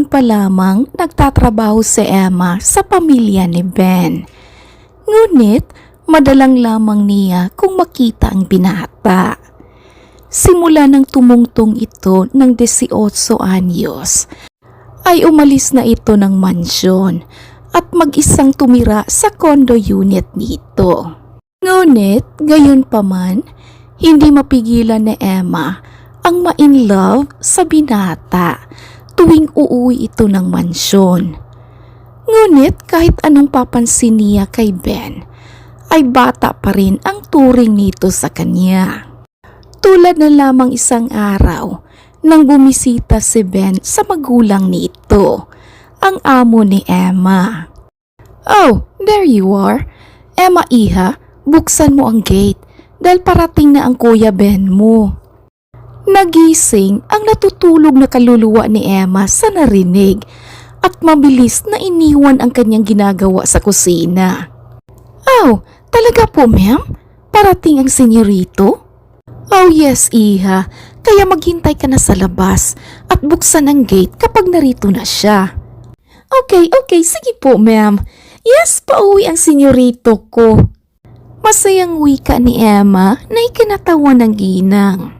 taon pa lamang nagtatrabaho si Emma sa pamilya ni Ben. Ngunit madalang lamang niya kung makita ang binata. Simula nang tumungtong ito ng 18 anyos, ay umalis na ito ng mansyon at mag-isang tumira sa condo unit nito. Ngunit gayon pa man, hindi mapigilan ni Emma ang ma-in-love sa binata tuwing uuwi ito ng mansyon. Ngunit kahit anong papansin niya kay Ben, ay bata pa rin ang turing nito sa kanya. Tulad na lamang isang araw nang bumisita si Ben sa magulang nito, ang amo ni Emma. "Oh, there you are. Emma iha, buksan mo ang gate dahil parating na ang Kuya Ben mo." Nagising ang natutulog na kaluluwa ni Emma sa narinig at mabilis na iniwan ang kanyang ginagawa sa kusina. "Oh, talaga po ma'am? Parating ang senyorito?" "Oh yes, iha. Kaya maghintay ka na sa labas at buksan ang gate kapag narito na siya." Okay, sige po ma'am. Yes, pauwi ang senyorito ko." Masayang wika ni Emma na ikinatawa ng ginang.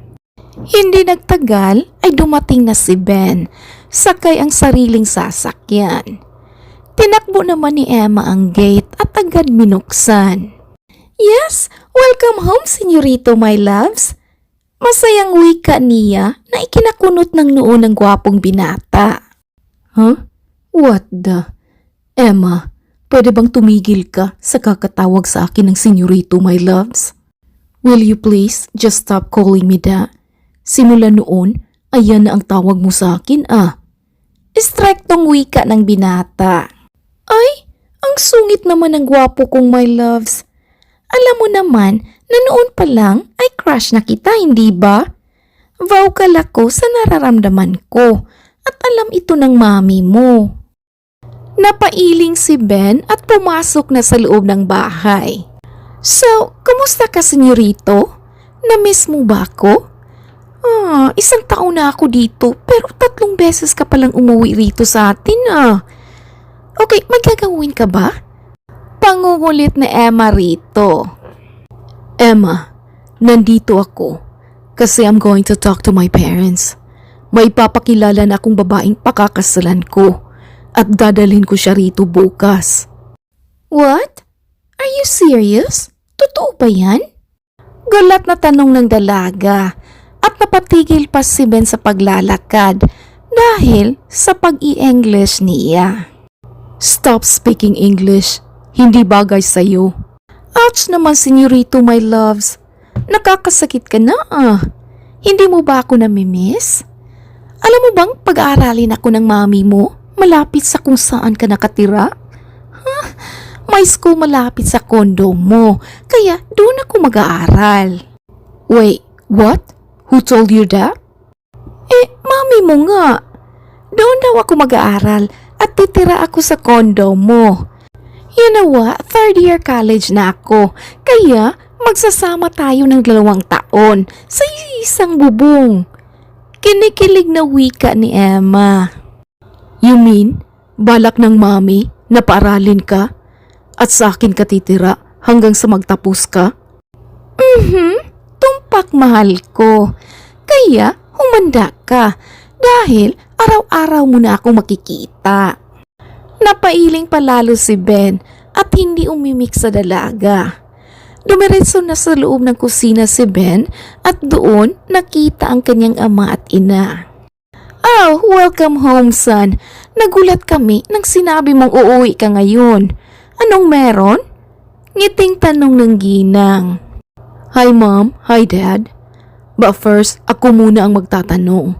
Hindi nagtagal ay dumating na si Ben, sakay ang sariling sasakyan. Tinakbo naman ni Emma ang gate at agad minuksan. "Yes, welcome home, senyorito, my loves." Masayang wika niya na ikinakunot ng noo ng gwapong binata. "Huh? What the? Emma, pwede bang tumigil ka sa kakatawag sa akin ng senyorito, my loves? Will you please just stop calling me that? Simula noon, ayan na ang tawag mo sa akin Striktong wika ng binata. "Ay, ang sungit naman ng gwapo kong my loves. Alam mo naman na noon pa lang ay crush na kita, hindi ba? Vocal ako sa nararamdaman ko at alam ito ng mami mo." Napailing si Ben at pumasok na sa loob ng bahay. "So, kumusta ka, senyorito? Na-miss mo ba ako? Isang taon na ako dito pero 3 beses ka palang umuwi rito sa atin Okay, magagawin ka ba?" Pangungulit ni Emma rito. "Emma, nandito ako kasi I'm going to talk to my parents. May papakilala na akong babaeng pakakasalan ko at dadalhin ko siya rito bukas." "What? Are you serious? Totoo ba yan?" Gulat na tanong ng dalaga at napatigil pa si Ben sa paglalakad dahil sa pag-i-English niya. "Stop speaking English. Hindi bagay sa'yo." "Ouch naman, senyorito, my loves. Nakakasakit ka na Hindi mo ba ako namimiss? Alam mo bang pag-aaralin ako ng mami mo malapit sa kung saan ka nakatira? May school malapit sa condo mo, kaya doon ako mag-aaral." "Wait, what? Who told you that?" Mami mo nga. Doon daw ako mag-aaral at titira ako sa condo mo. You know what? 3rd year college na ako, kaya magsasama tayo ng 2 taon sa isang bubong. Kinikilig na wika ni Emma. "You mean, balak ng mami na paaralin ka at sa akin ka titira hanggang sa magtapos ka?" Tumpak mahal ko. Kaya humanda ka dahil araw-araw mo na akong makikita. Napailing palalo si Ben at hindi umimik sa dalaga. Dumiretso na sa loob ng kusina si Ben at doon nakita ang kanyang ama at ina. "Oh, welcome home, son. Nagulat kami nang sinabi mong uuwi ka ngayon. Anong meron?" Ngiting tanong ng ginang. "Hi mom, hi dad. But first, ako muna ang magtatanong.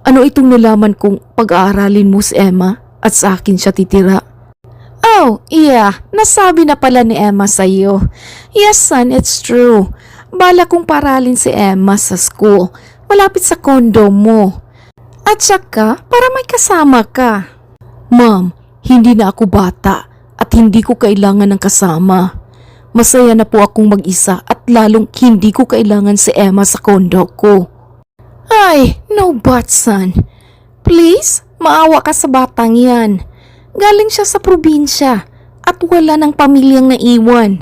Ano itong nalaman kong pag-aaralin mo si Emma at sa akin siya titira?" "Oh, yeah. Nasabi na pala ni Emma sa'yo. Yes, son, it's true. Bala kong paralin si Emma sa school, malapit sa condo mo. At saka, para may kasama ka." "Ma'am, hindi na ako bata at hindi ko kailangan ng kasama. Masaya na po akong mag-isa at lalong hindi ko kailangan si Emma sa condo ko." "Ay, no but, son. Please, Maawa ka sa batang yan. Galing siya sa probinsya at wala ng pamilyang naiwan.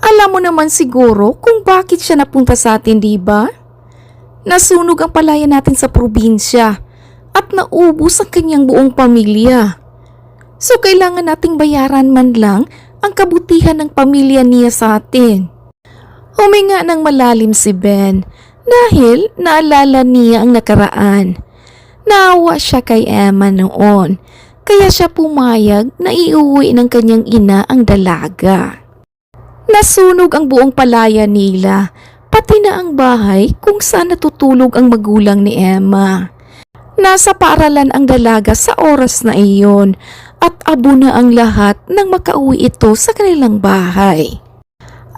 Alam mo naman siguro kung bakit siya napunta sa atin, di ba? Nasunog ang palaya natin sa probinsya at naubos ang kanyang buong pamilya. So kailangan nating bayaran man lang ang kabutihan ng pamilya niya sa atin. Huminga ng malalim si Ben dahil naalala niya ang nakaraan. Naawa siya kay Emma noon, kaya siya pumayag na iuwi ng kanyang ina ang dalaga. Nasunog ang buong palaya nila, pati na ang bahay kung saan natutulog ang magulang ni Emma. Nasa paaralan ang dalaga sa oras na iyon at abo na ang lahat nang makauwi ito sa kanilang bahay.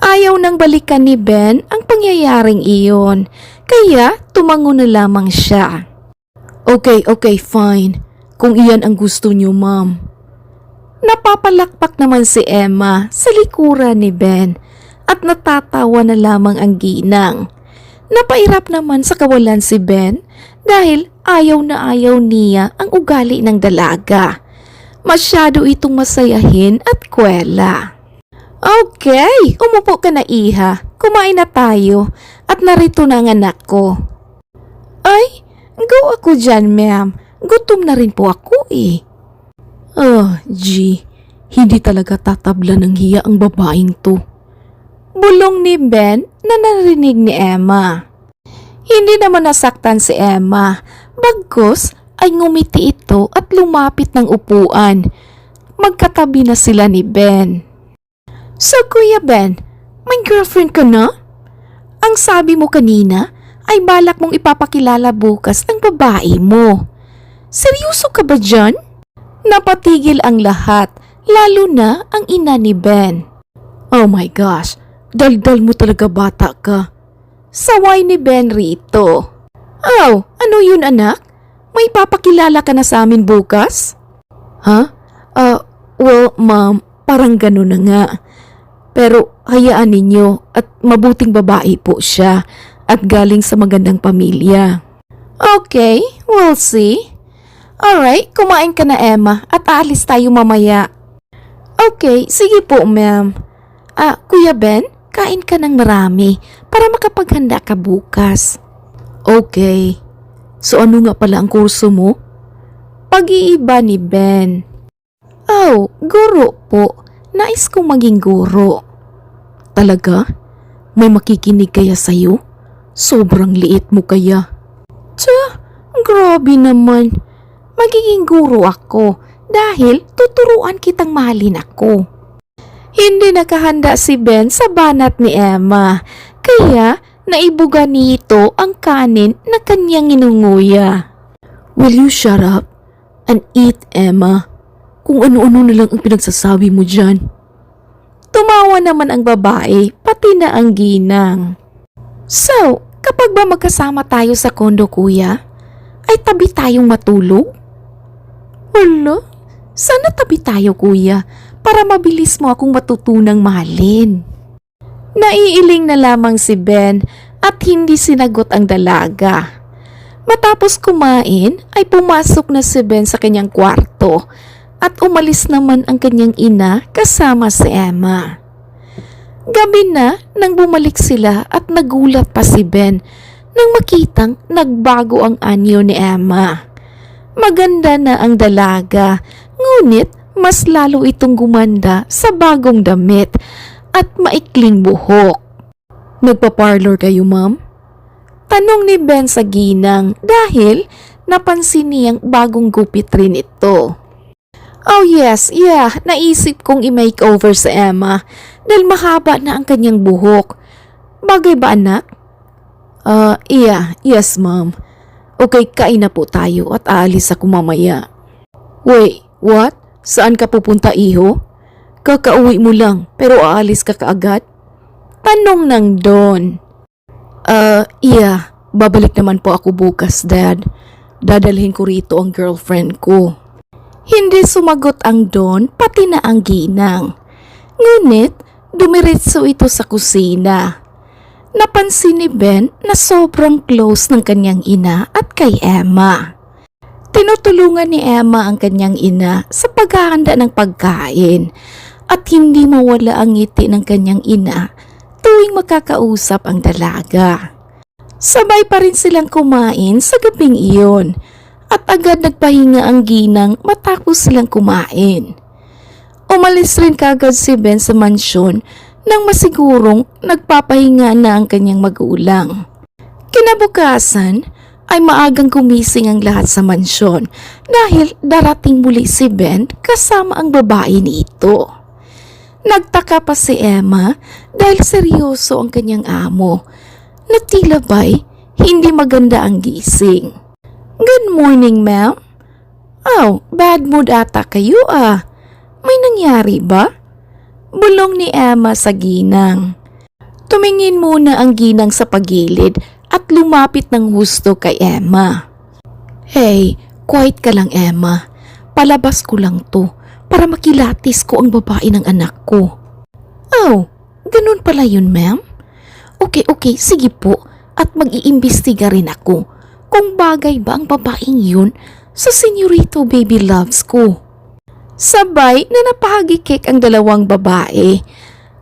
Ayaw nang balikan ni Ben ang pangyayaring iyon, kaya tumango na lamang siya. Okay, fine. Kung iyan ang gusto niyo, ma'am. Napapalakpak naman si Emma sa likuran ni Ben at natatawa na lamang ang ginang. Napairap naman sa kawalan si Ben dahil ayaw na ayaw niya ang ugali ng dalaga. Masyado itong masayahin at kwela. Okay, umupo ka na iha. Kumain na tayo at narito na ang anak ko. Ay, go ako dyan, ma'am. Gutom na rin po ako eh. Hindi talaga tatabla ng hiya ang babaeng to. Bulong ni Ben na narinig ni Emma. Hindi naman nasaktan si Emma. Bagkus ay ngumiti ito at lumapit ng upuan. Magkatabi na sila ni Ben. So Kuya Ben, may girlfriend ka na? Ang sabi mo kanina ay balak mong ipapakilala bukas ang babae mo. Seryoso ka ba dyan? Napatigil ang lahat, lalo na ang ina ni Ben. Oh my gosh, daldal mo talaga bata ka. Saway ni Ben rito. Oh, ano yun anak? May papakilala ka na sa amin bukas? Ha? Well ma'am, parang gano'n na nga. Pero hayaan ninyo at mabuting babae po siya at galing sa magandang pamilya. Okay, we'll see. Alright, kumain ka na Emma at aalis tayo mamaya. Okay, sige po ma'am. Kuya Ben, kain ka ng marami para makapaghanda ka bukas. Okay. So ano nga pala ang kurso mo? Pag-iiba ni Ben. Oh, guro po. Nais kong maging guro. Talaga? May makikinig kaya sa'yo? Sobrang liit mo kaya. Grabe naman. Magiging guro ako dahil tuturuan kitang mahalin ako. Hindi nakahanda si Ben sa banat ni Emma, kaya naibuga nito ang kanin na kanyang inunguya. Will you shut up and eat, Emma? Kung ano-ano na lang ang pinagsasabi mo dyan. Tumawa naman ang babae, pati na ang ginang. So, kapag ba magkasama tayo sa kondo, kuya, ay tabi tayong matulog? Wala, sana tabi tayo, kuya, para mabilis mo akong matutunang mahalin. Naiiling na lamang si Ben at hindi sinagot ang dalaga. Matapos kumain ay pumasok na si Ben sa kanyang kwarto at umalis naman ang kanyang ina kasama si Emma. Gabi na nang bumalik sila at nagulat pa si Ben nang makitang nagbago ang anyo ni Emma. Maganda na ang dalaga, ngunit mas lalo itong gumanda sa bagong damit at maikling buhok. Nagpa-parlor kayo, ma'am? Tanong ni Ben sa ginang dahil napansin niyang bagong gupit rin ito. Oh yes, naisip kong i-makeover sa Emma dahil mahaba na ang kanyang buhok. Bagay ba anak? Yes ma'am. Okay, kain na po tayo at aalis ako mamaya. Wait, what? Saan ka pupunta, iho? Kakauwi mo lang pero aalis ka kaagad? Tanong ng Don. Babalik naman po ako bukas, Dad. Dadalhin ko rito ang girlfriend ko. Hindi sumagot ang Don, pati na ang ginang. Ngunit, dumiretso ito sa kusina. Napansin ni Ben na sobrang close ng kanyang ina at kay Emma. Tinutulungan ni Emma ang kanyang ina sa paghahanda ng pagkain at hindi mawala ang ngiti ng kanyang ina tuwing makakausap ang dalaga. Sabay pa rin silang kumain sa gabing iyon at agad nagpahinga ang ginang matapos silang kumain. Umalis rin kagad si Ben sa mansyon nang masigurong nagpapahinga na ang kanyang magulang. Kinabukasan ay maagang gumising ang lahat sa mansyon dahil darating muli si Ben kasama ang babae nito. Nagtaka pa si Emma dahil seryoso ang kanyang amo na tila ba'y hindi maganda ang gising. "Good morning, ma'am." "Oh, bad mood ata kayo ah. May nangyari ba?" Bulong ni Emma sa ginang. Tumingin muna ang ginang sa pagilid at lumapit ng husto kay Emma. "Hey, quiet ka lang Emma. Palabas ko lang to para makilatis ko ang babae ng anak ko." "Oh, ganun pala yun ma'am? Okay, sige po at mag-iimbestiga rin ako kung bagay ba ang babaeng yun sa senyorito baby loves ko." Sabay na napahagikik ang dalawang babae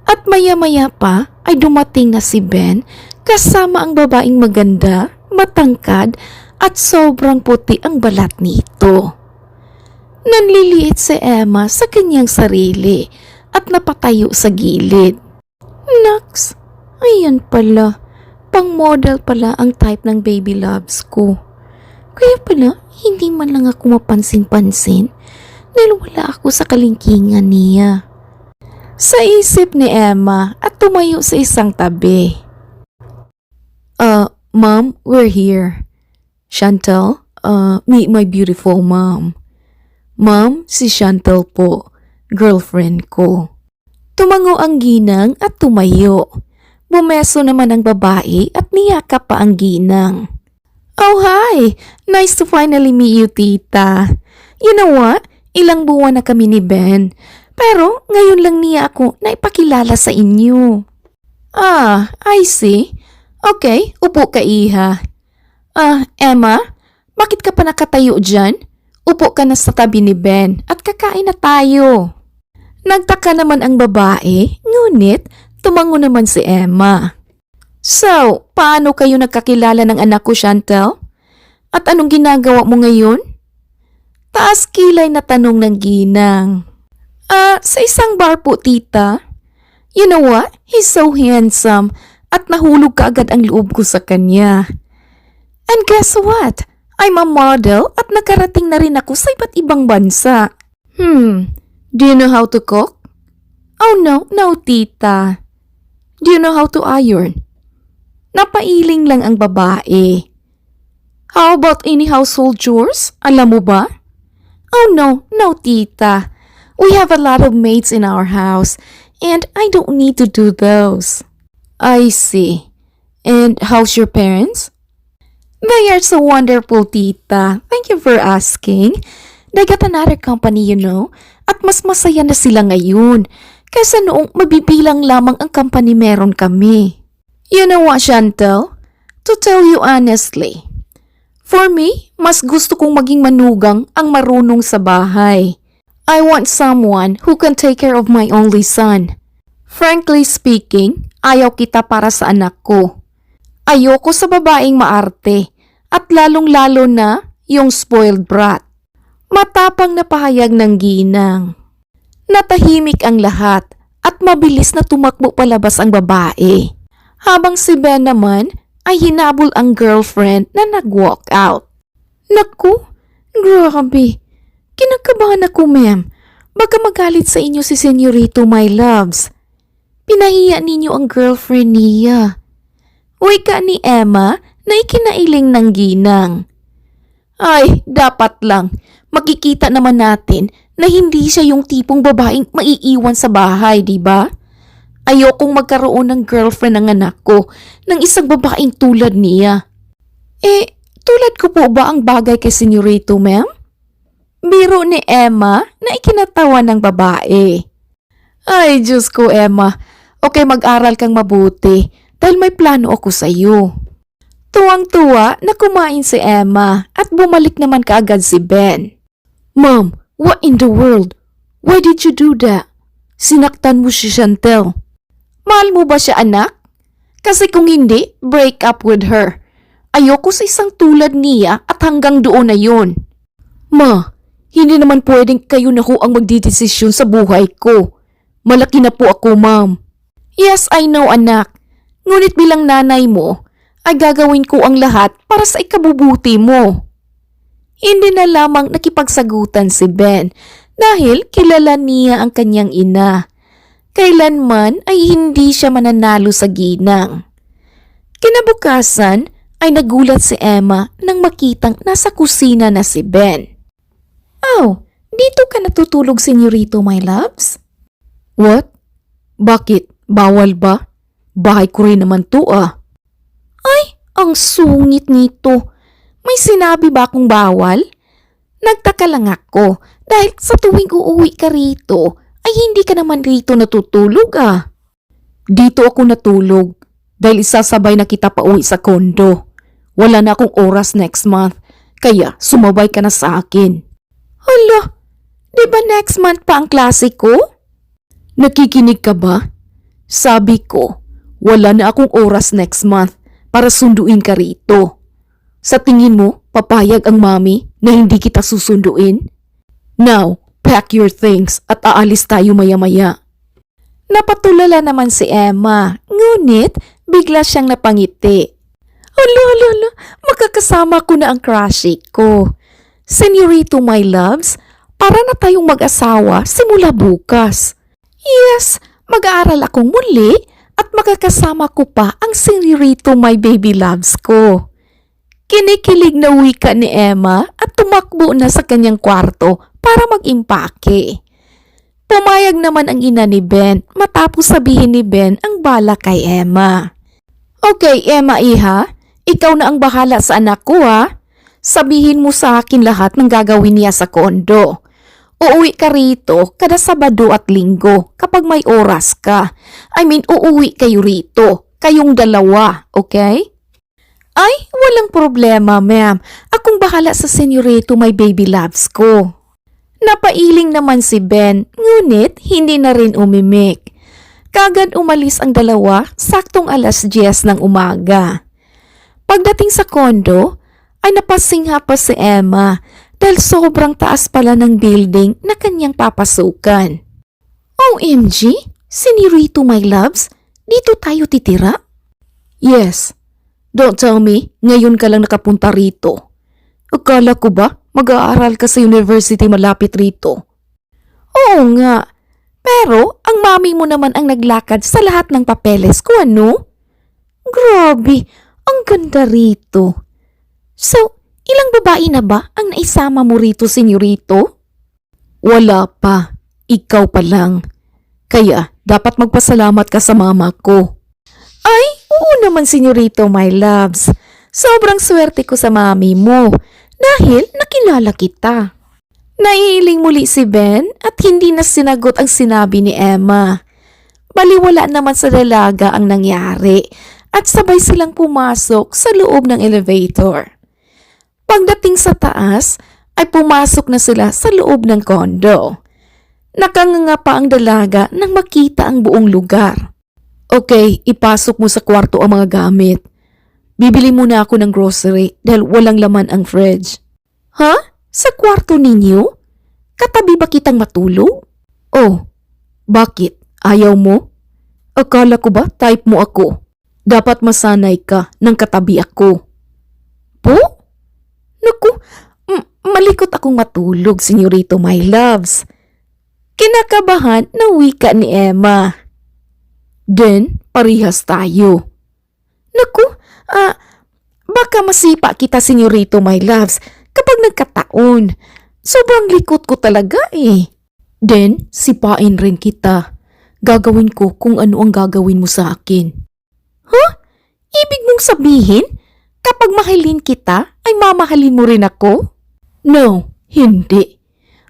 at maya-maya pa ay dumating na si Ben kasama ang babaeng maganda, matangkad at sobrang puti ang balat nito. Nanliliit si Emma sa kanyang sarili at napatayo sa gilid. Naks, ayan pala, pang model pala ang type ng baby loves ko. Kaya pala hindi man lang ako mapansin-pansin dahil wala ako sa kalingkingan niya. Sa isip ni Emma at tumayo sa isang tabi. Ma'am, we're here. Chantal, meet my beautiful mom. Ma'am, si Chantal po, girlfriend ko." Tumango ang ginang at tumayo. Bumeso naman ang babae at niyakap pa ang ginang. "Oh, hi! Nice to finally meet you, tita. You know what? Ilang buwan na kami ni Ben. Pero ngayon lang niya ako naipakilala sa inyo." "Ah, I see. Okay, upo ka iha. Emma, bakit ka pa nakatayo dyan? Upo ka na sa tabi ni Ben at kakain na tayo." Nagtaka naman ang babae, ngunit tumango naman si Emma. "So, paano kayo nagkakilala ng anak ko, Chantal? At anong ginagawa mo ngayon?" Taas kilay na tanong ng ginang. Sa isang bar po, tita. You know what? He's so handsome at nahulog kaagad ang loob ko sa kanya. And guess what? I'm a model at nakarating na rin ako sa iba't ibang bansa. Do you know how to cook? Oh no, tita. Do you know how to iron? Napailing lang ang babae. How about any household chores? Alam mo ba? Oh no, tita. We have a lot of maids in our house and I don't need to do those. I see. And how's your parents? They are so wonderful, tita. Thank you for asking. They got another company, you know, at mas masaya na sila ngayon kaysa noong mabibilang lamang ang company meron kami. You know what, Chantal? To tell you honestly, for me, mas gusto kong maging manugang ang marunong sa bahay. I want someone who can take care of my only son. Frankly speaking, ayaw kita para sa anak ko. Ayoko sa babaeng maarte at lalong-lalo na yung spoiled brat. Matapang na pahayag ng ginang. Natahimik ang lahat at mabilis na tumakbo palabas ang babae. Habang si Ben naman ay hinabol ang girlfriend na nag-walk out. Naku, grabe. Kinakabahan ako, ma'am. Baka magalit sa inyo si Senyorito my loves. Pinahiya ninyo ang girlfriend niya. Wika ni Emma na ikinailing ng ginang. Ay, dapat lang. Makikita naman natin na hindi siya yung tipong babaeng maiiwan sa bahay, di ba? Ayokong magkaroon ng girlfriend ng anak ko ng isang babaeng tulad niya. Tulad ko po ba ang bagay kay Senyorito, ma'am? Biro ni Emma na ikinatawa ng babae. Ay, Diyos ko, Emma. Okay, mag-aral kang mabuti dahil may plano ako sa iyo. Tuwang-tuwa na kumain si Emma at bumalik naman kaagad si Ben. Mom, what in the world? Why did you do that? Sinaktan mo si Chantel. Mahal mo ba siya, anak? Kasi kung hindi, break up with her. Ayoko sa isang tulad niya at hanggang doon na yun. Ma, hindi naman pwedeng kayo na ho ang magdidesisyon sa buhay ko. Malaki na po ako, ma'am. Yes, I know, anak. Ngunit bilang nanay mo, ay gagawin ko ang lahat para sa ikabubuti mo. Hindi na lamang nakipagsagutan si Ben dahil kilala niya ang kanyang ina. Kailanman ay hindi siya mananalo sa ginang. Kinabukasan ay nagulat si Emma nang makitang nasa kusina na si Ben. Oh, dito ka natutulog, senyorito, my loves? What? Bakit? Bawal ba? Bahay ko rin naman to ah. Ay, ang sungit nito. May sinabi ba akong bawal? Nagtaka lang ako dahil sa tuwing uuwi ka rito ay hindi ka naman rito natutulog ah. Dito ako natulog dahil isasabay na kita pauwi sa kondo. Wala na akong oras next month kaya sumabay ka na sa akin. Hala, di ba next month pa ang klase ko? Nakikinig ka ba? Sabi ko, wala na akong oras next month para sunduin ka rito. Sa tingin mo, papayag ang mami na hindi kita susunduin? Now, pack your things at aalis tayo maya-maya. Napatulala naman si Emma, ngunit bigla siyang napangiti. Hala, magkakasama ko na ang crushie ko. Senyorito, my loves, para na tayong mag-asawa simula bukas. Yes, mag-aaral akong muli at magkakasama ko pa ang senyorito, my baby loves ko. Kinikilig na wika ni Emma at tumakbo na sa kanyang kwarto para mag-impake. Pumayag naman ang ina ni Ben matapos sabihin ni Ben ang bala kay Emma. Okay, Emma iha, ikaw na ang bahala sa anak ko ha. Sabihin mo sa akin lahat ng gagawin niya sa kondo. Uuwi ka rito kada Sabado at Linggo kapag may oras ka. Uuwi kayo rito, kayong dalawa, okay? Ay, walang problema, ma'am. Akong bahala sa senyorito, my baby loves ko. Napailing naman si Ben, ngunit hindi na rin umimik. Kagad umalis ang dalawa, saktong 10:00 ng umaga. Pagdating sa kondo, ay napasingha pa si Emma dahil sobrang taas pala ng building na kanyang papasukan. OMG, senyorito, my loves, dito tayo titira? Yes. Don't tell me, ngayon ka lang nakapunta rito. Akala ko ba mag-aaral ka sa university malapit rito? Oo nga, pero ang mami mo naman ang naglakad sa lahat ng papeles ko, ano? Grabe, ang ganda rito. So, ilang babae na ba ang naisama mo rito, senyorito? Wala pa, ikaw pa lang. Kaya dapat magpasalamat ka sa mama ko. Ay, oo naman, senyorito, my loves. Sobrang swerte ko sa mami mo dahil nakilala kita. Naiiling muli si Ben at hindi na sinagot ang sinabi ni Emma. Baliwala naman sa dalaga ang nangyari at sabay silang pumasok sa loob ng elevator. Pagdating sa taas ay pumasok na sila sa loob ng kondo. Nakanganga pa ang dalaga nang makita ang buong lugar. Okay, ipasok mo sa kwarto ang mga gamit. Bibili muna ako ng grocery dahil walang laman ang fridge. Ha? Sa kwarto ninyo? Katabi ba kitang matulog? Oh, bakit? Ayaw mo? Akala ko ba type mo ako? Dapat masanay ka nang katabi ako. Po? Naku, malikot akong matulog, senyorito, my loves. Kinakabahan na wika ni Emma. Then, parihas tayo. Naku, baka masipa kita, senyorito, my loves, kapag nagkataon. Sobrang likot ko talaga eh. Then, sipain rin kita. Gagawin ko kung ano ang gagawin mo sa akin. Huh? Ibig mong sabihin, kapag mahalin kita, ay mamahalin mo rin ako? No, hindi.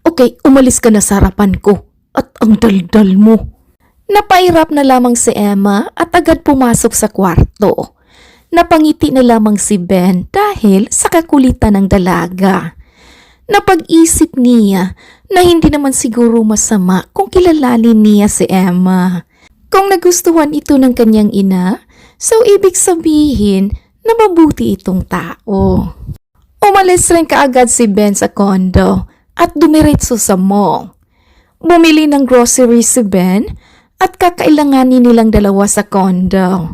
Okay, umalis ka na sa harapan ko. At ang daldal mo. Napairap na lamang si Emma at agad pumasok sa kwarto. Napangiti na lamang si Ben dahil sa kakulitan ng dalaga. Napag-isip niya na hindi naman siguro masama kung kilalanin niya si Emma. Kung nagustuhan ito ng kanyang ina, so ibig sabihin na mabuti itong tao. Umalis rin kaagad si Ben sa condo at dumiretso sa mall. Bumili ng groceries si Ben at kakailanganin nilang dalawa sa condo.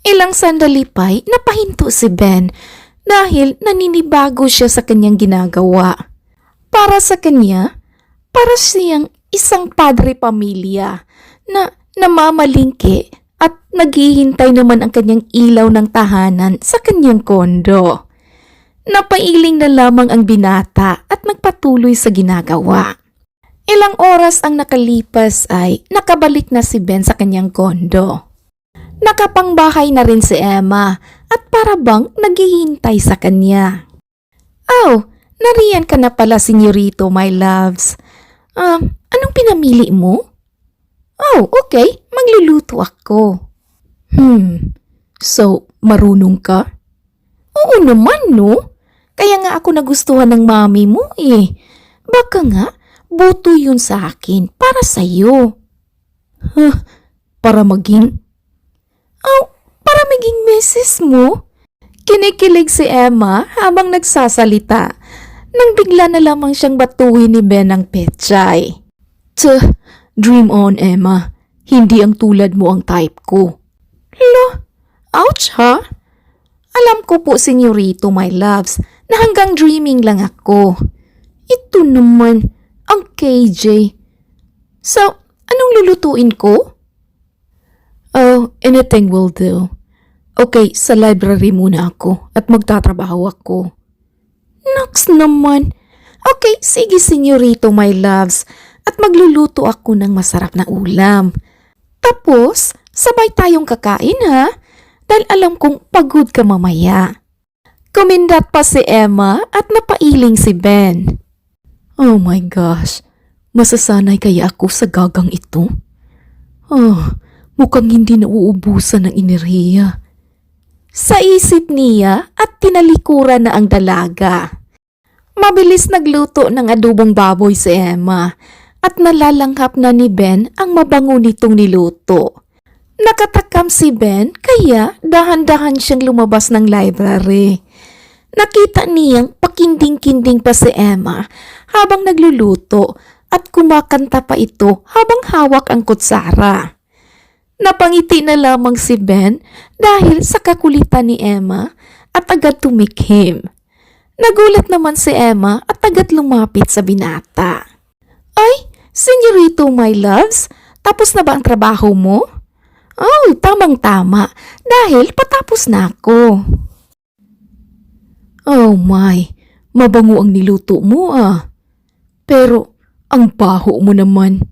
Ilang sandali pa'y napahinto si Ben dahil naninibago siya sa kanyang ginagawa. Para sa kanya, para siyang isang padre pamilya na namamalingki at naghihintay naman ang kanyang ilaw ng tahanan sa kanyang kondo. Napailing na lamang ang binata at nagpatuloy sa ginagawa. Ilang oras ang nakalipas ay nakabalik na si Ben sa kanyang kondo. Nakapangbahay na rin si Emma at para bang naghihintay sa kanya. Oh, nariyan ka na pala, senyorito, my loves. Anong pinamili mo? Oh, okay, magluluto ako. So, marunong ka? Oo naman, no? Kaya nga ako nagustuhan ng mami mo eh. Baka nga, buto yun sa akin para sa'yo. Para maging? Oh, para maging misis mo? Kinikilig si Emma habang nagsasalita nang bigla na lamang siyang batuhin ni Ben ng pechay. Dream on, Emma. Hindi ang tulad mo ang type ko. Lo, ouch ha? Alam ko po, senyorito, my loves, na hanggang dreaming lang ako. Ito naman, ang KJ. So, anong lulutuin ko? Oh, anything will do. Okay, sa library muna ako at magtatrabaho ako. Naks naman. Okay, sige, senyorito, my loves, at magluluto ako ng masarap na ulam. Tapos, sabay tayong kakain ha? Dahil alam kong pagod ka mamaya. Kumindat pa si Emma at napailing si Ben. Oh my gosh, masasanay kaya ako sa gagang ito? Mukhang hindi nauubusan ng enerhiya. Sa isip niya at tinalikuran na ang dalaga. Mabilis nagluto ng adobong baboy si Emma at nalalanghap na ni Ben ang mabango nitong niluto. Nakatakam si Ben kaya dahan-dahan siyang lumabas ng library. Nakita niyang pakinding-kinding pa si Emma habang nagluluto at kumakanta pa ito habang hawak ang kutsara. Napangiti na lamang si Ben dahil sa kakulitan ni Emma at agad tumikhim. Nagulat naman si Emma at agad lumapit sa binata. Ay, senyorito, my loves, tapos na ba ang trabaho mo? Oh, tamang-tama dahil patapos na ako. Oh my, mabango ang niluto mo ah. Pero ang baho mo naman.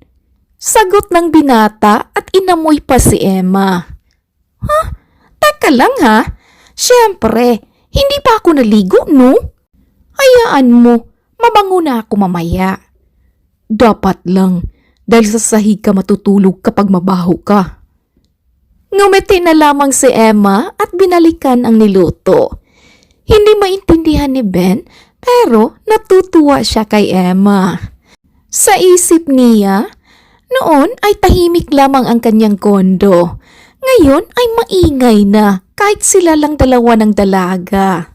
Sagot ng binata at inamoy pa si Emma. Teka lang ha. Siyempre, hindi pa ako naligo, no? Hayaan mo, mabango na ako mamaya. Dapat lang, dahil sa sahig ka matutulog kapag mabaho ka. Ngumiti na lamang si Emma at binalikan ang niluto. Hindi maintindihan ni Ben pero natutuwa siya kay Emma. Sa isip niya, noon ay tahimik lamang ang kanyang kondo. Ngayon ay maingay na kahit sila lang dalawa ng dalaga.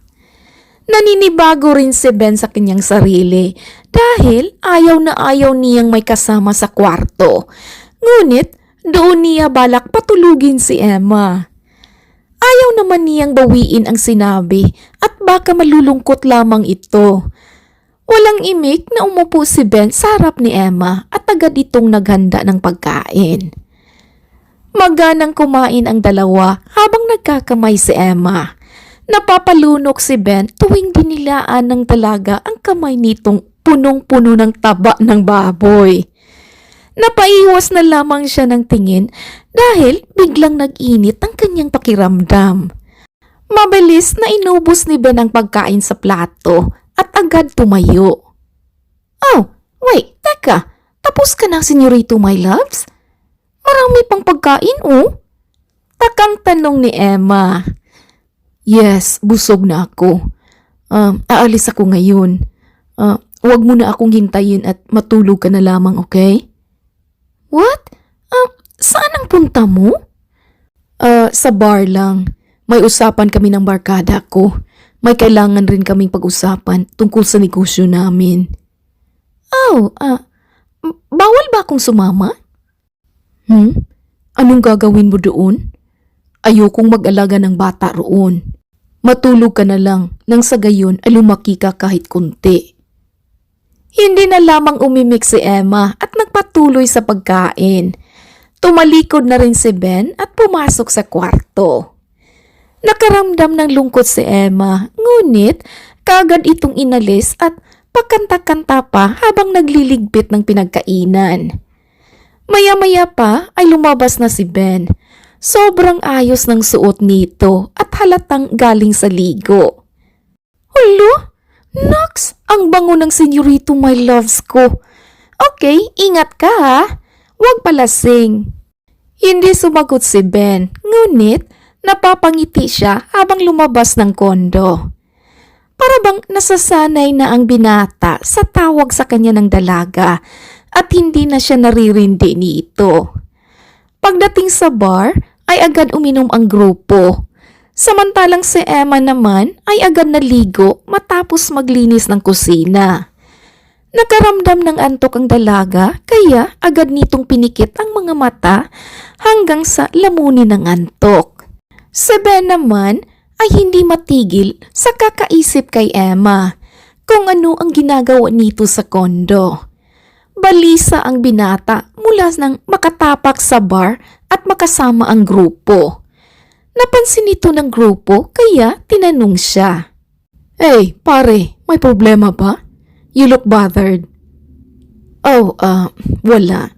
Naninibago rin si Ben sa kanyang sarili dahil ayaw na ayaw niyang may kasama sa kwarto. Ngunit doon niya balak patulugin si Emma. Ayaw naman niyang bawiin ang sinabi at baka malulungkot lamang ito. Walang imik na umupo si Ben sa harap ni Emma at agad itong naghanda ng pagkain. Maganang kumain ang dalawa habang nagkakamay si Emma. Napapalunok si Ben tuwing dinilaan ng dalaga ang kamay nitong punong-puno ng taba ng baboy. Napaiwas na lamang siya ng tingin dahil biglang nag-init ang kanyang pakiramdam. Mabilis na inubos ni Ben ang pagkain sa plato at agad tumayo. Oh, wait, teka, tapos ka na, senyorito, my loves? Marami pang pagkain, oh? Takang tanong ni Emma. Yes, busog na ako. Aalis ako ngayon. Huwag mo na akong hintayin at matulog ka na lamang, okay? What? Saan ang punta mo? Sa bar lang. May usapan kami ng barkada ko. May kailangan rin kaming pag-usapan tungkol sa negosyo namin. Oh, bawal ba akong sumama? Anong gagawin mo doon? Ayokong mag-alaga ng bata roon. Matulog ka na lang nang sa gayon ay lumaki ka kahit kunti. Hindi na lamang umimik si Emma at nagpatuloy sa pagkain. Tumalikod na rin si Ben at pumasok sa kwarto. Nakaramdam ng lungkot si Emma, ngunit kaagad itong inalis at pagkanta-kanta pa habang nagliligpit ng pinagkainan. Maya-maya pa ay lumabas na si Ben. Sobrang ayos ng suot nito at halatang galing sa ligo. Hulo? Nox, ang bango ng senyorito my loves ko. Okay, ingat ka ha. Huwag palasing. Hindi sumagot si Ben, ngunit napapangiti siya habang lumabas ng kondo. Para bang nasasanay na ang binata sa tawag sa kanya ng dalaga at hindi na siya naririndi nito. Pagdating sa bar ay agad uminom ang grupo. Samantalang si Emma naman ay agad naligo matapos maglinis ng kusina. Nakaramdam ng antok ang dalaga kaya agad nitong pinikit ang mga mata hanggang sa lamunin ng antok. Si Ben naman ay hindi matigil sa kakaisip kay Emma kung ano ang ginagawa nito sa kondo. Balisa ang binata mula nang makatapak sa bar at makasama ang grupo. Napansin nito ng grupo kaya tinanong siya. Hey, pare, may problema ba? You look bothered. Oh, wala.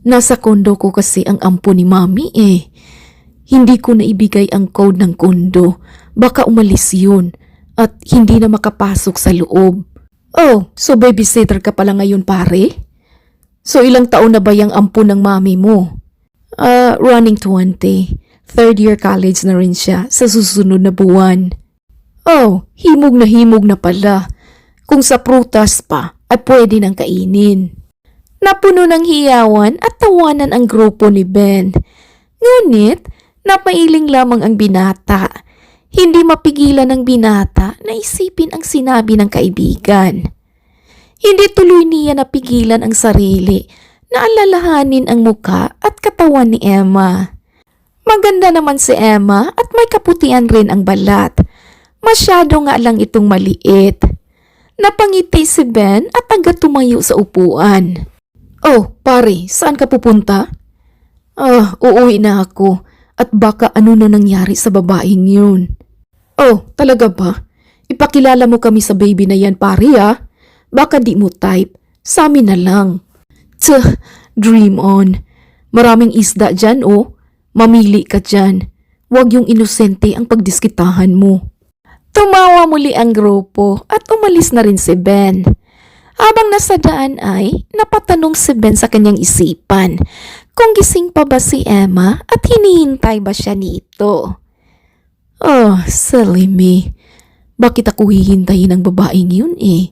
Nasa kondo ko kasi ang ampo ni Mami eh. Hindi ko na ibigay ang code ng kondo. Baka umalis yun at hindi na makapasok sa loob. Oh, so babysitter ka pala ngayon pare? So ilang taon na ba yung ampo ng mami mo? Running 20. Third year college na rin siya sa susunod na buwan. Oh, himog na pala. Kung sa prutas pa, ay pwede nang kainin. Napuno ng hiyawan at tawanan ang grupo ni Ben. Ngunit, napailing lamang ang binata. Hindi mapigilan ng binata na isipin ang sinabi ng kaibigan. Hindi tuloy niya napigilan ang sarili na alalahanin ang muka at katawan ni Emma. Maganda naman si Emma at may kaputian rin ang balat. Masyado nga lang itong maliit. Napangiti si Ben at agad tumayo sa upuan. Oh, pare, saan ka pupunta? Uuwi na ako at baka ano na nangyari sa babaeng yun. Oh, talaga ba? Ipakilala mo kami sa baby na yan, pare ah. Baka di mo type, sa amin na lang. Dream on. Maraming isda dyan oh. Mamili ka dyan. Huwag yung inosente ang pagdiskitahan mo. Tumawa muli ang grupo at umalis na rin si Ben. Habang nasa daan ay napatanong si Ben sa kanyang isipan kung gising pa ba si Emma at hinihintay ba siya nito. Oh, silly me. Bakit ako hihintayin ng babaeng yun eh?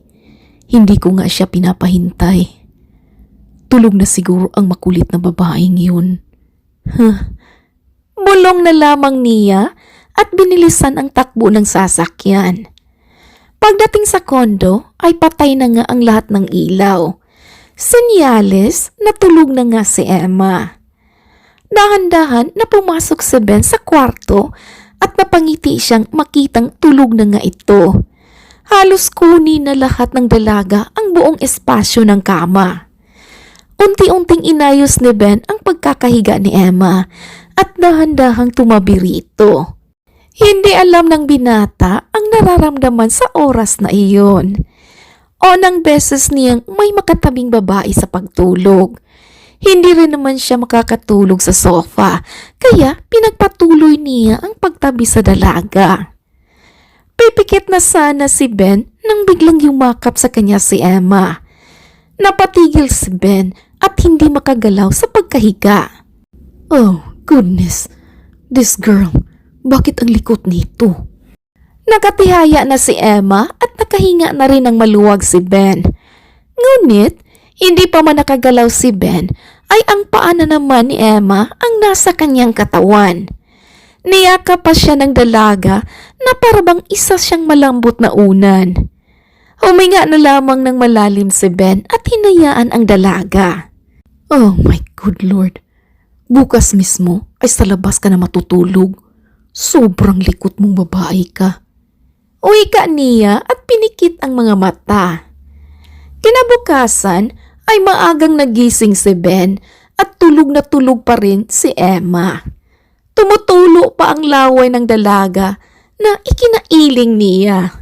Hindi ko nga siya pinapahintay. Tulog na siguro ang makulit na babaeng yun. Bulong na lamang niya at binilisan ang takbo ng sasakyan. Pagdating sa kondo ay patay na nga ang lahat ng ilaw. Senyales na tulog na nga si Emma. Dahan-dahan na pumasok si Ben sa kwarto at napangiti siyang makitang tulog na nga ito. Halos kunin na lahat ng dalaga ang buong espasyo ng kama. Unti-unting inayos ni Ben ang pagkakahiga ni Emma at dahan-dahang tumabi rito. Hindi alam ng binata ang nararamdaman sa oras na iyon. Unang beses niyang may makatabing babae sa pagtulog. Hindi rin naman siya makakatulog sa sofa, kaya pinagpatuloy niya ang pagtabi sa dalaga. Pipikit na sana si Ben nang biglang yumakap sa kanya si Emma. Napatigil si Ben at hindi makagalaw sa pagkahiga. Oh, goodness. This girl, bakit ang likot nito? Nakatihaya na si Emma at nakahinga na rin ng maluwag si Ben. Ngunit, hindi pa man nakagalaw si Ben, ay ang paa na naman ni Emma ang nasa kanyang katawan. Niyakap pa siya ng dalaga na parabang isa siyang malambot na unan. Huminga na lamang ng malalim si Ben at hinayaan ang dalaga. Oh my good Lord, bukas mismo ay sa labas ka na matutulog. Sobrang likot mong babae ka. Uwika niya at pinikit ang mga mata. Kinabukasan ay maagang nagising si Ben at tulog na tulog pa rin si Emma. Tumutulo pa ang laway ng dalaga na ikinailing niya.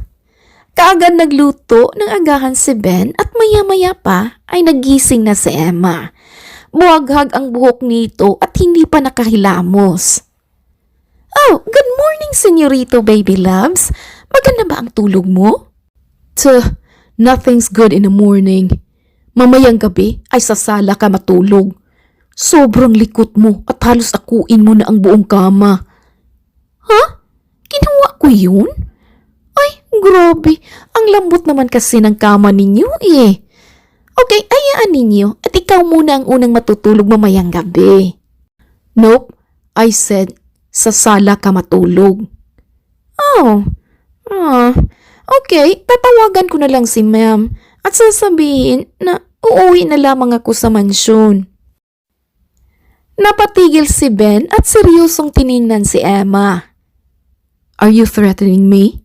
Kaagad nagluto ng agahan si Ben at maya-maya pa ay nagising na si Emma. Buhaghag ang buhok nito at hindi pa nakahilamos. Oh, good morning, senyorito baby loves. Maganda ba ang tulog mo? Nothing's good in the morning. Mamayang gabi ay sa sala ka matulog. Sobrang likot mo at halos akuin mo na ang buong kama. Ha? Ginawa ko yun? Ay, grabe. Ang lambot naman kasi ng kama ninyo eh. Okay, hayaan ninyo at ikaw muna ang unang matutulog mamayang gabi. Nope, I said sa sala ka matulog. Okay, tatawagan ko na lang si ma'am at sasabihin na uuwi na lamang ako sa mansyon. Napatigil si Ben at seryosong tiningnan si Emma. Are you threatening me?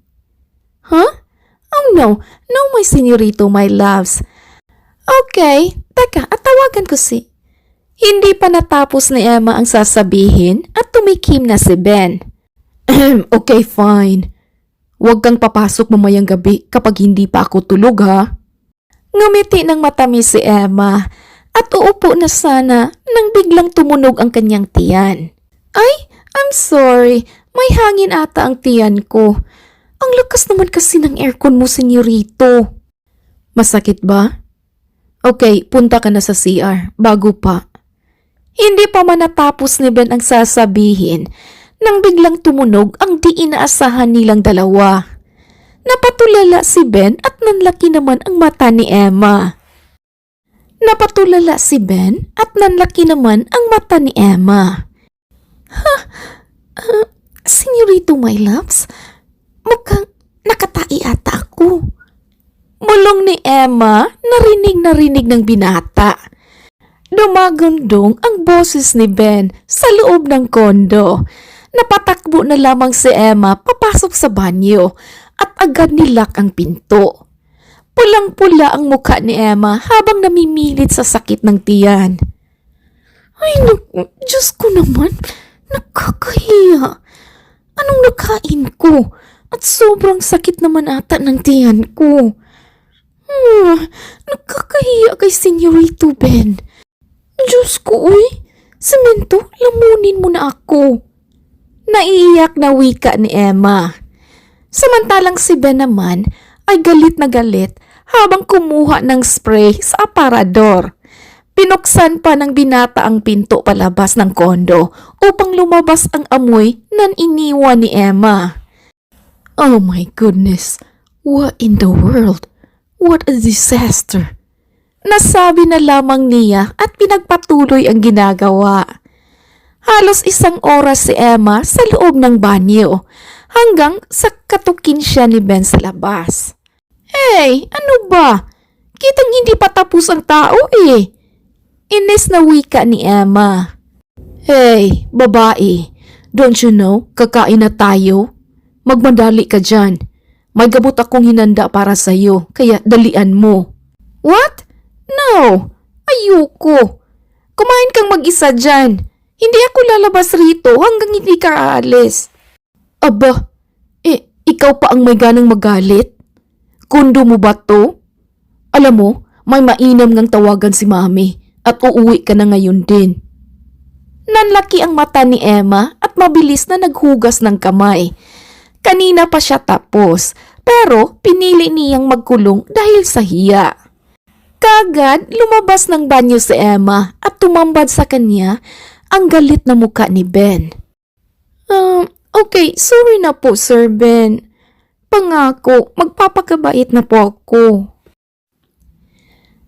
Huh? Oh no, my senyorito, my loves. Okay, teka, at tawagan ko si... Hindi pa natapos ni Emma ang sasabihin at tumikim na si Ben. Okay, fine. Huwag kang papasok mamayang gabi kapag hindi pa ako tulog ha. Ngumiti ng matamis si Emma at uupo na sana nang biglang tumunog ang kanyang tiyan. Ay, I'm sorry. May hangin ata ang tiyan ko. Ang lakas naman kasi ng aircon mo, senyorito. Masakit ba? Okay, punta ka na sa CR bago pa. Hindi pa man natapos ni Ben ang sasabihin nang biglang tumunog ang di inaasahan nilang dalawa. Napatulala si Ben at nanlaki naman ang mata ni Emma. Senyorito, my loves, mukhang nakatai ata ako. Bulong ni Emma, narinig ng binata. Dumagundong ang boses ni Ben sa loob ng kondo. Napatakbo na lamang si Emma papasok sa banyo at agad nilak ang pinto. Pulang-pula ang mukha ni Emma habang namimilit sa sakit ng tiyan. Ay, Diyos ko naman, nakakahiya. Anong nakain ko? At sobrang sakit naman ata ng tiyan ko. Nakakahiya kay Senyorito Ben. Diyos ko, uy, semento, lamunin mo na ako. Naiiyak na wika ni Emma. Samantalang si Ben naman ay galit na galit habang kumuha ng spray sa aparador. Pinuksan pa ng binata ang pinto palabas ng kondo upang lumabas ang amoy na iniwan ni Emma. Oh my goodness, what in the world? What a disaster! Nasabi na lamang niya at pinagpatuloy ang ginagawa. Halos 1 oras si Emma sa loob ng banyo hanggang sa katukin siya ni Ben sa labas. Hey, ano ba? Kitang hindi pa tapos ang tao eh. Inis na wika ni Emma. Hey, babae, don't you know, kakain na tayo? Magmadali ka dyan. May gamot akong hinanda para sa'yo, kaya dalian mo. What? No, ayoko. Kumain kang mag-isa dyan. Hindi ako lalabas rito hanggang hindi ka aalis. Aba, ikaw pa ang may ganang magalit? Kundo mo ba to? Alam mo, may mainam ngang tawagan si Mami at uuwi ka na ngayon din. Nanlaki ang mata ni Emma at mabilis na naghugas ng kamay. Kanina pa siya tapos, pero pinili niyang magkulong dahil sa hiya. Kaagad lumabas ng banyo si Emma at tumambad sa kanya ang galit na muka ni Ben. Okay, sorry na po, Sir Ben. Pangako, magpapakabait na po ako.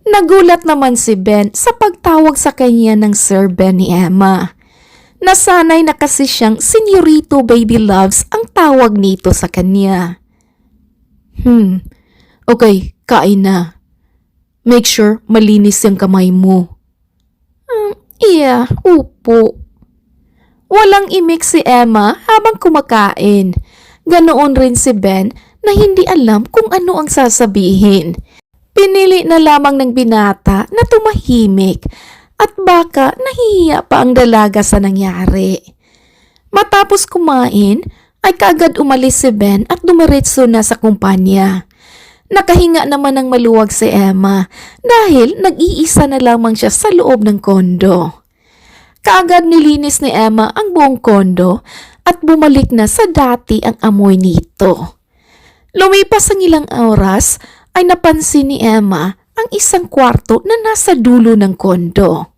Nagulat naman si Ben sa pagtawag sa kanya ng Sir Ben ni Emma. Nasanay na kasi siyang Senyorito Baby Loves ang tawag nito sa kanya. Okay, kain na. Make sure malinis yung kamay mo. Iya, upo. Walang imik si Emma habang kumakain. Ganoon rin si Ben na hindi alam kung ano ang sasabihin. Pinili na lamang ng binata na tumahimik at baka nahihiya pa ang dalaga sa nangyari. Matapos kumain ay kaagad umalis si Ben at dumiretso na sa kumpanya. Nakahinga naman ng maluwag si Emma dahil nag-iisa na lamang siya sa loob ng kondo. Kaagad nilinis ni Emma ang buong kondo at bumalik na sa dati ang amoy nito. Lumipas ang ilang oras ay napansin ni Emma ang isang kwarto na nasa dulo ng kondo.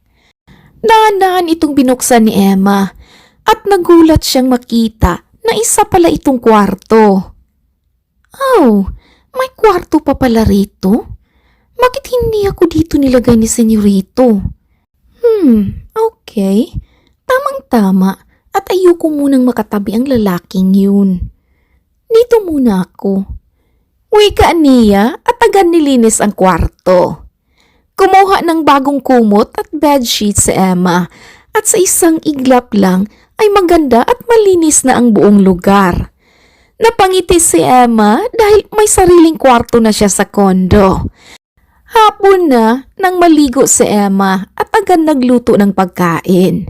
Dahan-dahan itong binuksan ni Emma at nagulat siyang makita na isa pala itong kwarto. Oh, may kwarto pa pala rito? Bakit hindi ako dito nilagay ni Senyorito? Okay. Tamang-tama at ayoko munang makatabi ang lalaking yun. Dito muna ako. Wika niya at agad nilinis ang kwarto. Kumuha ng bagong kumot at bedsheet si Emma at sa isang iglap lang ay maganda at malinis na ang buong lugar. Napangiti si Emma dahil may sariling kwarto na siya sa kondo. Hapon na nang maligo si Emma at agad nagluto ng pagkain.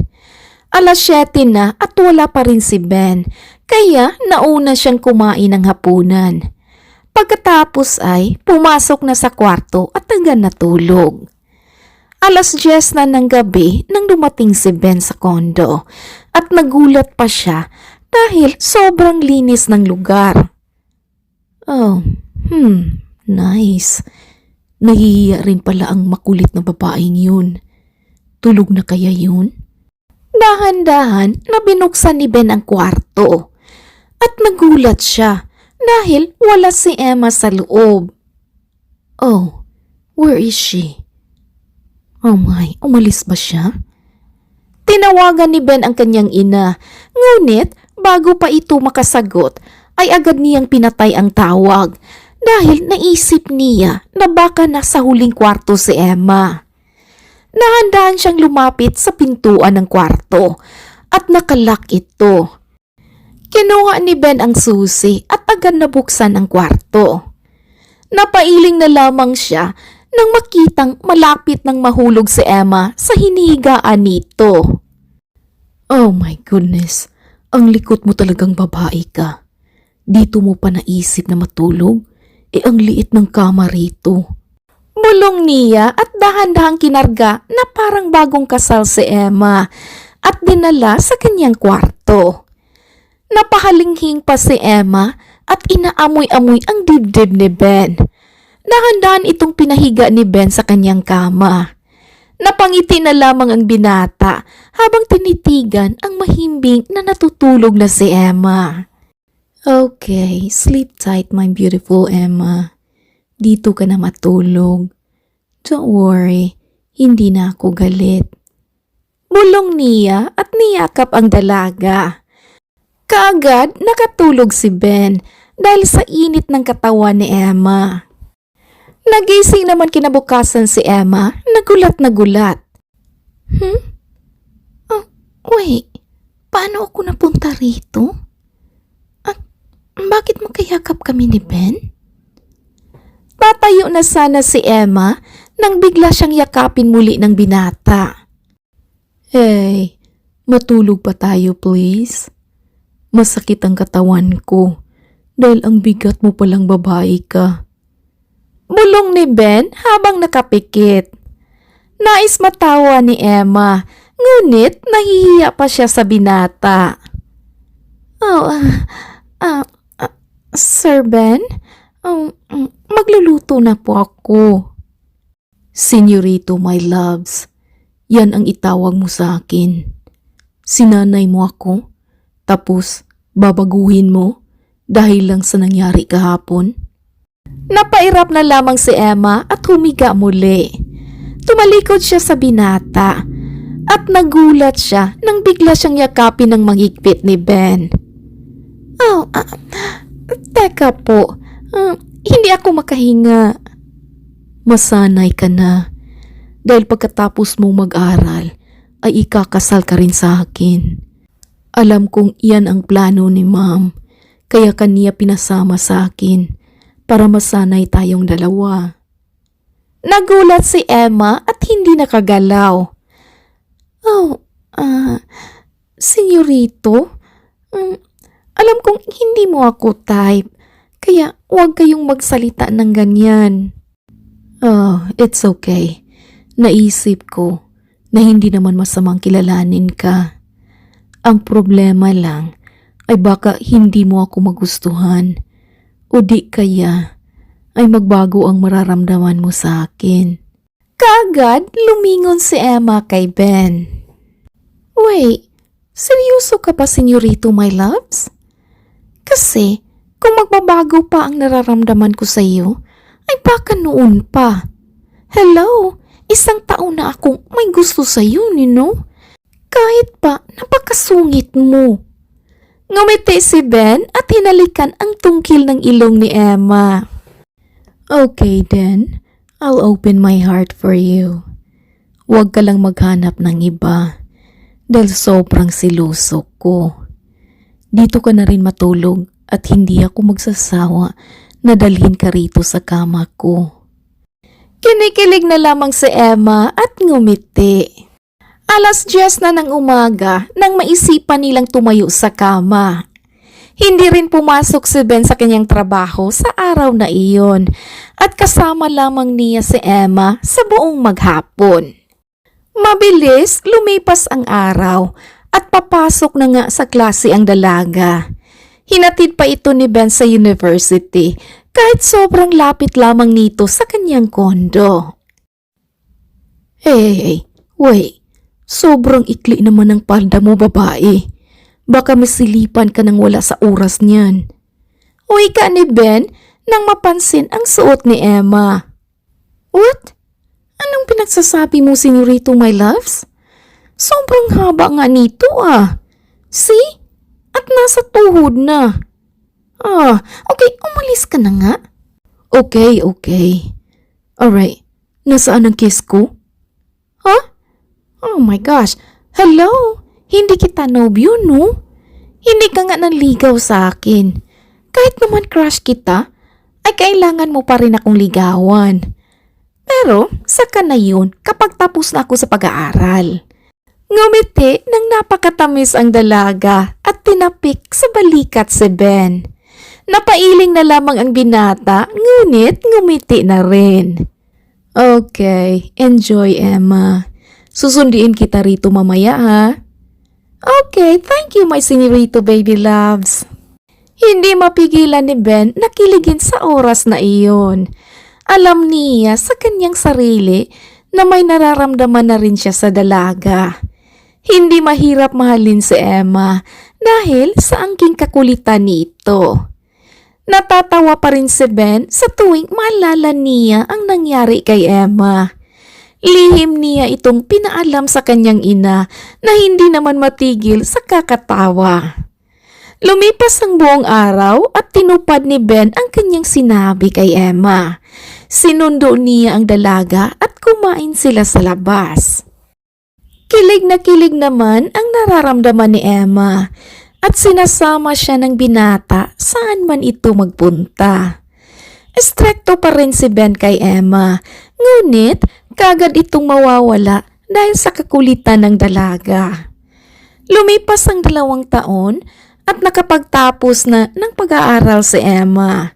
7:00 na at wala pa rin si Ben, kaya nauna siyang kumain ng hapunan. Pagkatapos ay pumasok na sa kwarto at agad natulog. 10:00 na ng gabi nang dumating si Ben sa kondo at nagulat pa siya dahil sobrang linis ng lugar. Nice. Nahihiya rin pala ang makulit na babaeng yun. Tulog na kaya yun? Dahan-dahan na binuksan ni Ben ang kwarto at nagulat siya dahil wala si Emma sa loob. Oh, where is she? Oh my, umalis ba siya? Tinawagan ni Ben ang kanyang ina, ngunit bago pa ito makasagot ay agad niyang pinatay ang tawag dahil naisip niya na baka nasa huling kwarto si Emma. Dahan-dahan siyang lumapit sa pintuan ng kwarto at nakalak ito. Kinuha ni Ben ang susi at agad nabuksan ang kwarto. Napailing na lamang siya nang makitang malapit nang mahulog si Emma sa hinihigaan nito. Oh my goodness, ang likot mo talagang babae ka. Dito mo pa naisip na matulog? Ang liit ng kama rito. Bulong niya at dahan-dahang kinarga na parang bagong kasal si Emma at dinala sa kanyang kwarto. Napahalinghing pa si Emma at inaamoy-amoy ang dibdib ni Ben. Dahan-dahan itong pinahiga ni Ben sa kanyang kama. Napangiti na lamang ang binata habang tinitigan ang mahimbing na natutulog na si Emma. Okay, sleep tight my beautiful Emma. Dito ka na matulog. Don't worry, hindi na ako galit. Bulong niya at niyakap ang dalaga. Kaagad nakatulog si Ben dahil sa init ng katawan ni Emma. Nagising naman kinabukasan si Emma, nagulat na gulat. Oh, wait, paano ako napunta rito? At bakit magkayakap kami ni Ben? Tatayo na sana si Emma nang bigla siyang yakapin muli ng binata. Hey, matulog pa tayo please? Masakit ang katawan ko dahil ang bigat mo palang babae ka. Bulong ni Ben habang nakapikit. Nais matawa ni Emma, ngunit nahihiya pa siya sa binata. Sir Ben, magluluto na po ako. Senyorito my loves, yan ang itawag mo sa akin. Sinanay mo ako, tapos babaguhin mo dahil lang sa nangyari kahapon? Napairap na lamang si Emma at humiga muli. Tumalikod siya sa binata at nagulat siya nang bigla siyang yakapin ng mahigpit ni Ben. Oh, teka po, hindi ako makahinga. Masanay ka na dahil pagkatapos mong mag-aral ay ikakasal ka rin sa akin. Alam kong iyan ang plano ni Ma'am, kaya kaniya pinasama sa akin para masanay tayong dalawa. Nagulat si Emma at hindi nakagalaw. Oh, senyorito, alam kong hindi mo ako type, kaya huwag kayong magsalita ng ganyan. Oh, it's okay. Naisip ko na hindi naman masamang kilalanin ka. Ang problema lang ay baka hindi mo ako magustuhan o di kaya ay magbago ang mararamdaman mo sa akin. Kaagad lumingon si Emma kay Ben. Wait, seryoso ka ba, senyorito, my loves? Kasi kung magbabago pa ang nararamdaman ko sa iyo, ay baka noon pa. Hello, 1 taon na akong may gusto sa iyo, Nino. Kahit pa napakasungit mo. Ngumiti si Ben at hinalikan ang tungkil ng ilong ni Emma. Okay then, I'll open my heart for you. Huwag ka lang maghanap ng iba dahil sobrang siluso ko. Dito ka na rin matulog at hindi ako magsasawa na dalhin ka rito sa kama ko. Kinikilig na lamang si Emma at ngumiti. 10:00 na ng umaga nang maisipan nilang tumayo sa kama. Hindi rin pumasok si Ben sa kanyang trabaho sa araw na iyon at kasama lamang niya si Emma sa buong maghapon. Mabilis lumipas ang araw at papasok na nga sa klase ang dalaga. Hinatid pa ito ni Ben sa university kahit sobrang lapit lamang nito sa kanyang kondo. Hey, wait. Sobrang ikli naman ang palda mo, babae. Baka masilipan ka nang wala sa oras niyan. Uy ka ni Ben nang mapansin ang suot ni Emma. What? Anong pinagsasabi mo, senyorito, my loves? Sobrang haba nga nito See? At nasa tuhod na. Okay, umalis ka na nga. Okay. Alright, nasaan ang kiss ko? Huh? Oh my gosh, hello? Hindi kita nobyo, no? Hindi ka nga nanligaw sa akin. Kahit naman crush kita, ay kailangan mo pa rin akong ligawan. Pero, saka na yun kapag tapos na ako sa pag-aaral. Ngumiti nang napakatamis ang dalaga at tinapik sa balikat si Ben. Napailing na lamang ang binata, ngunit ngumiti na rin. Okay, enjoy, Emma. Susunduin kita rito mamaya, ha? Okay, thank you, my senyorito baby loves. Hindi mapigilan ni Ben na kiligin sa oras na iyon. Alam niya sa kanyang sarili na may nararamdaman na rin siya sa dalaga. Hindi mahirap mahalin si Emma dahil sa angking kakulitan nito. Natatawa pa rin si Ben sa tuwing maalala niya ang nangyari kay Emma. Lihim niya itong pinaalam sa kanyang ina na hindi naman matigil sa kakatawa. Lumipas ang buong araw at tinupad ni Ben ang kanyang sinabi kay Emma. Sinundo niya ang dalaga at kumain sila sa labas. Kilig na kilig naman ang nararamdaman ni Emma at sinasama siya ng binata saan man ito magpunta. Estrekto pa rin si Ben kay Emma, ngunit kagad itong mawawala dahil sa kakulitan ng dalaga. Lumipas ang 2 taon at nakapagtapos na ng pag-aaral si Emma.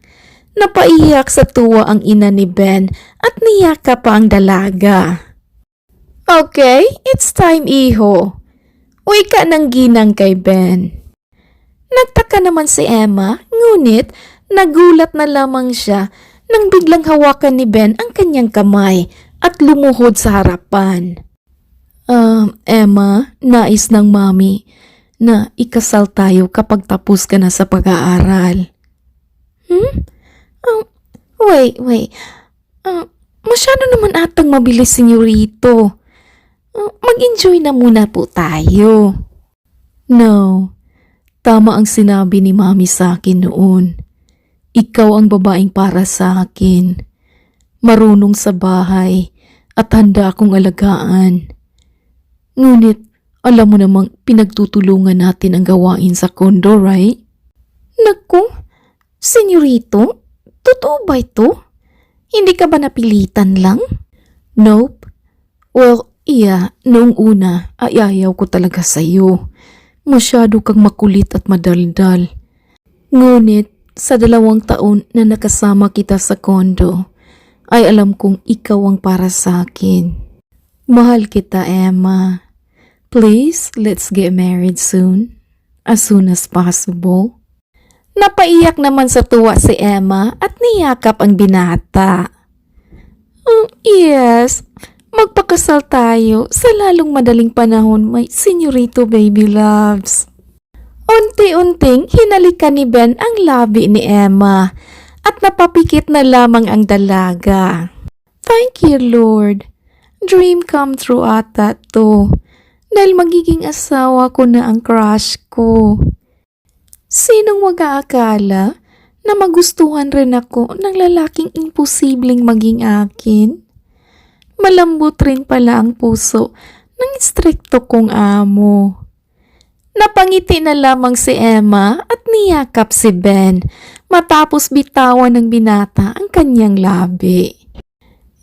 Napaiyak sa tuwa ang ina ni Ben at niyaka pa ang dalaga. Okay, it's time, iho. Uwi ka ng ginang kay Ben. Nagtaka naman si Emma, ngunit nagulat na lamang siya nang biglang hawakan ni Ben ang kanyang kamay at lumuhod sa harapan. Emma, nais ng mami na ikasal tayo kapag tapos ka na sa pag-aaral. Hmm? Wait. Masyado naman atang mabilis, senyorito. Mag-enjoy na muna po tayo. No, tama ang sinabi ni Mami sa akin noon. Ikaw ang babaeng para sa akin. Marunong sa bahay at handa akong alagaan. Ngunit, alam mo namang pinagtutulungan natin ang gawain sa kondo, right? Naku, senyorito, totoo ba ito? Hindi ka ba napilitan lang? Nope. Well, iya, noong una ay ayaw ko talaga sa'yo. Masyado kang makulit at madaldal. Ngunit, sa 2 taon na nakasama kita sa kondo, ay alam kong ikaw ang para sa akin. Mahal kita, Emma. Please, let's get married soon. As soon as possible. Napaiyak naman sa tuwa si Emma at niyakap ang binata. Yes, magpakasal tayo sa lalong madaling panahon, my senyorito baby loves. Unti-unting hinalikan ni Ben ang labi ni Emma at napapikit na lamang ang dalaga. Thank you, Lord. Dream come true ata to. Dahil magiging asawa ko na ang crush ko. Sinong mag-aakala na magustuhan rin ako ng lalaking imposibleng maging akin? Malambot rin pala ang puso ng istrikto kong amo. Napangiti na lamang si Emma at niyakap si Ben matapos bitawan ng binata ang kanyang labi.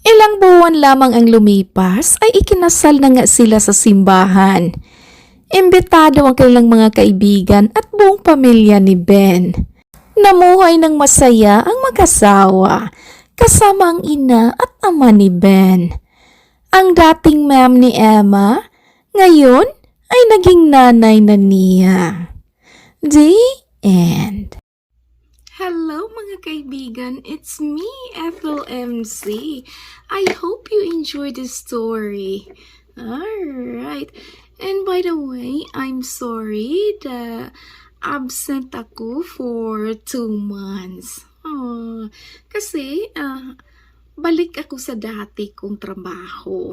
Ilang buwan lamang ang lumipas ay ikinasal na nga sila sa simbahan. Imbitado ang kanilang mga kaibigan at buong pamilya ni Ben. Namuhay ng masaya ang mag-asawa kasama ang ina at ama ni Ben. Ang dating ma'am ni Emma, ngayon ay naging nanay na niya. The end. Hello mga kaibigan, it's me, Ethel MC. I hope you enjoyed the story. Alright. And by the way, I'm sorry that absent ako for 2 months. Kasi balik ako sa dati kong trabaho.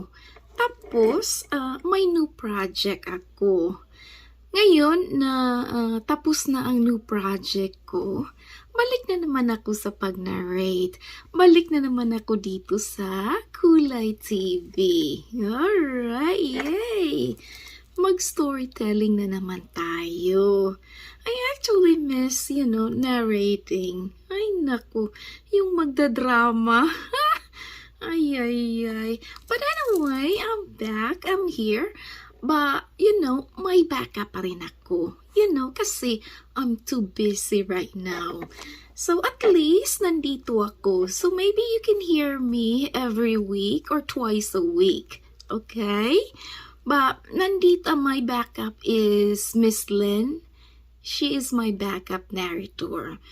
Tapos, may new project ako. Ngayon na tapos na ang new project ko, balik na naman ako sa pag-narrate. Balik na naman ako dito sa Kulay TV. Alright, yay! Mag-storytelling na naman tayo. I actually miss, narrating. Ay, naku, yung magdadrama. Ay. But anyway, I'm back. I'm here. But, may backup pa rin ako. Kasi I'm too busy right now. So, at least, nandito ako. So, maybe you can hear me every week or twice a week. Okay? But, nandito, my backup is Miss Lynn. She is my backup narrator.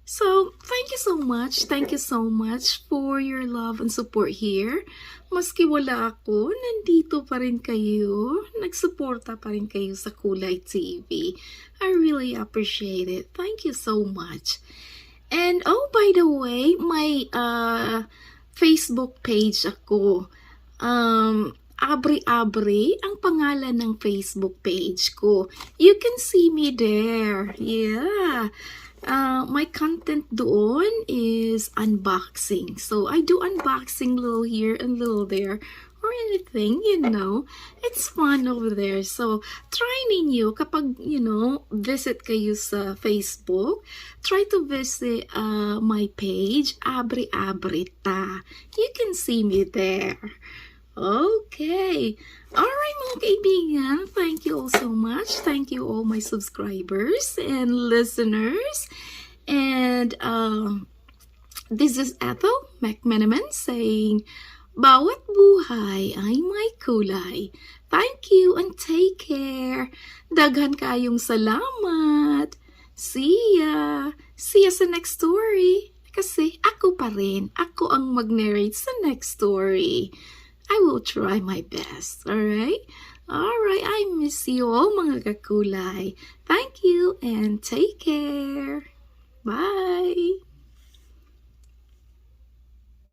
So, thank you so much. Thank you so much for your love and support here. Maski wala ako, nandito pa rin kayo. Nagsuporta pa rin kayo sa Kulay TV. I really appreciate it. Thank you so much. And, by the way, my Facebook page ako. Abri-Abri ang pangalan ng Facebook page ko. You can see me there. Yeah. My content doon is unboxing. So, I do unboxing little here and little there or anything, It's fun over there. So, try ninyo kapag, visit kayo sa Facebook, try to visit my page, Abri-Abri ta. You can see me there. Okay. Alright mga kaibigan, thank you all so much. Thank you all my subscribers and listeners. And this is Ethel McMenamin saying, bawat buhay ay may kulay. Thank you and take care. Daghan kayong salamat. See ya. See ya sa next story. Kasi ako pa rin. Ako ang mag-narrate sa next story. I will try my best, alright? Alright, I miss you all mga kakulay. Thank you and take care. Bye!